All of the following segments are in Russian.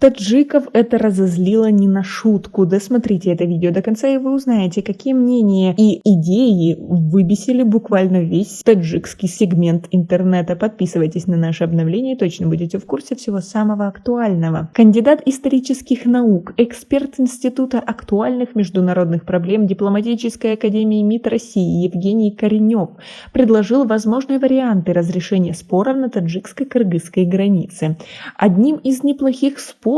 Таджиков это разозлило не на шутку. Досмотрите это видео до конца, и вы узнаете, какие мнения и идеи выбесили буквально весь таджикский сегмент интернета. Подписывайтесь на наши обновления и точно будете в курсе всего самого актуального. Кандидат исторических наук, эксперт Института актуальных международных проблем Дипломатической академии МИД России Евгений Коренев предложил возможные варианты разрешения споров на таджикско-кыргызской границе. Одним из неплохих способов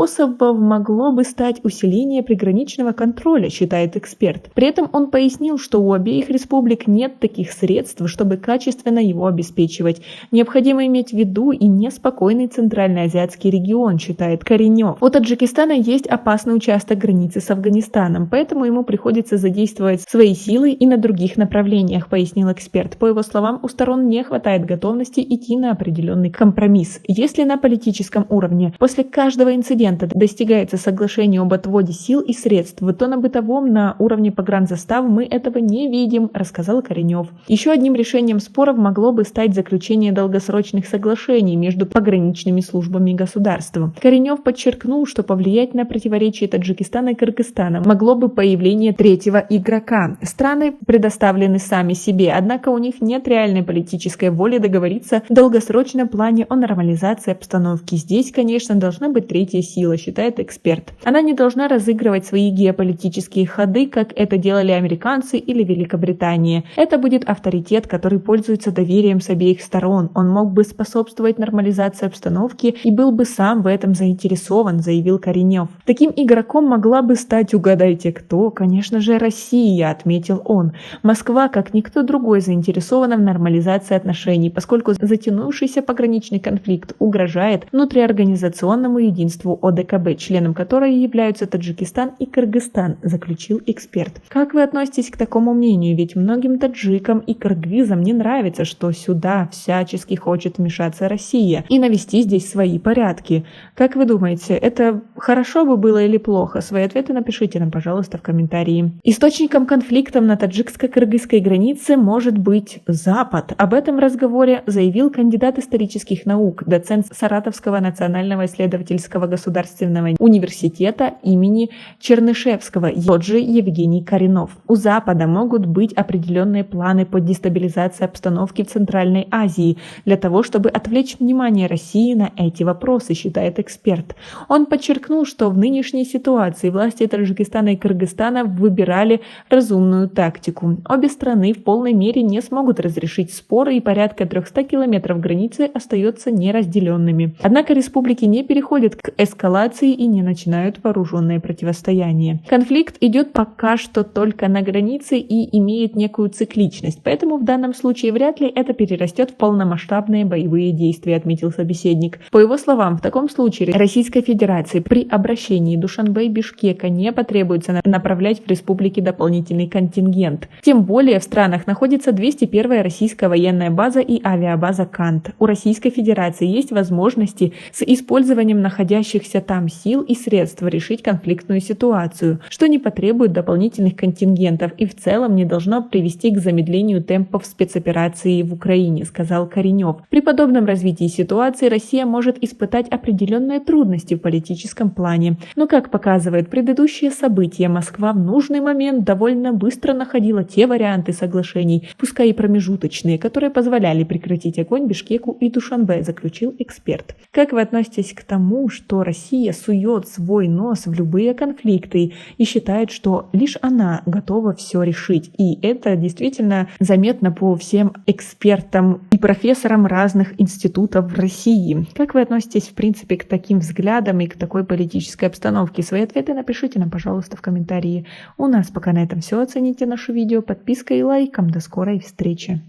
могло бы стать усиление приграничного контроля, считает эксперт. При этом он пояснил, что у обеих республик нет таких средств, чтобы качественно его обеспечивать. Необходимо иметь в виду и неспокойный центральноазиатский регион, считает Коренев. У Таджикистана есть опасный участок границы с Афганистаном, поэтому ему приходится задействовать свои силы и на других направлениях, пояснил эксперт. По его словам, у сторон не хватает готовности идти на определенный компромисс. Если на политическом уровне после каждого инцидента достигается соглашение об отводе сил и средств, то на бытовом, на уровне погранзастав мы этого не видим, рассказал Коренев. Еще одним решением споров могло бы стать заключение долгосрочных соглашений между пограничными службами государства. Коренев подчеркнул, что повлиять на противоречия Таджикистана и Кыргызстана могло бы появление третьего игрока. Страны предоставлены сами себе, однако у них нет реальной политической воли договориться в долгосрочном плане о нормализации обстановки. Здесь, конечно, должна быть третья сила, считает эксперт. Она не должна разыгрывать свои геополитические ходы, как это делали американцы или Великобритания. Это будет авторитет, который пользуется доверием с обеих сторон. Он мог бы способствовать нормализации обстановки и был бы сам в этом заинтересован, заявил Коренев. Таким игроком могла бы стать, угадайте кто, конечно же, Россия, отметил он. Москва, как никто другой, заинтересована в нормализации отношений, поскольку затянувшийся пограничный конфликт угрожает внутриорганизационному единству ОДКБ, членом которой являются Таджикистан и Кыргызстан, заключил эксперт. Как вы относитесь к такому мнению? Ведь многим таджикам и кыргызам не нравится, что сюда всячески хочет вмешаться Россия и навести здесь свои порядки. Как вы думаете, это хорошо бы было или плохо? Свои ответы напишите нам, пожалуйста, в комментарии. Источником конфликтов на таджикско-кыргызской границе может быть Запад. Об этом в разговоре заявил кандидат исторических наук, доцент Саратовского национального исследовательского государственного университета имени Чернышевского, тот же Евгений Коренев. У Запада могут быть определенные планы по дестабилизации обстановки в Центральной Азии для того, чтобы отвлечь внимание России на эти вопросы, считает эксперт. Он подчеркнул, что в нынешней ситуации власти Таджикистана и Кыргызстана выбирали разумную тактику. Обе страны в полной мере не смогут разрешить споры, и порядка 300 километров границы остается неразделенными. Однако республики не переходят к эскалации и не начинают вооруженное противостояние. Конфликт идет пока что только на границе и имеет некую цикличность, поэтому в данном случае вряд ли это перерастет в полномасштабные боевые действия, отметил собеседник. По его словам, в таком случае Российской Федерации при обращении Душанбе и Бишкека не потребуется направлять в республики дополнительный контингент. Тем более в странах находится 201-я российская военная база и авиабаза Кант. У Российской Федерации есть возможности с использованием находящихся там сил и средств решить конфликтную ситуацию, что не потребует дополнительных контингентов и в целом не должно привести к замедлению темпов спецоперации в Украине, сказал Коренев. При подобном развитии ситуации Россия может испытать определенные трудности в политическом плане. Но, как показывают предыдущие события, Москва в нужный момент довольно быстро находила те варианты соглашений, пускай и промежуточные, которые позволяли прекратить огонь Бишкеку и Душанбе, заключил эксперт. Как вы относитесь к тому, что Россия сует свой нос в любые конфликты и считает, что лишь она готова все решить? И это действительно заметно по всем экспертам и профессорам разных институтов в России. Как вы относитесь, в принципе, к таким взглядам и к такой политической обстановке? Свои ответы напишите нам, пожалуйста, в комментарии. У нас пока на этом все. Оцените наше видео подпиской и лайком. До скорой встречи.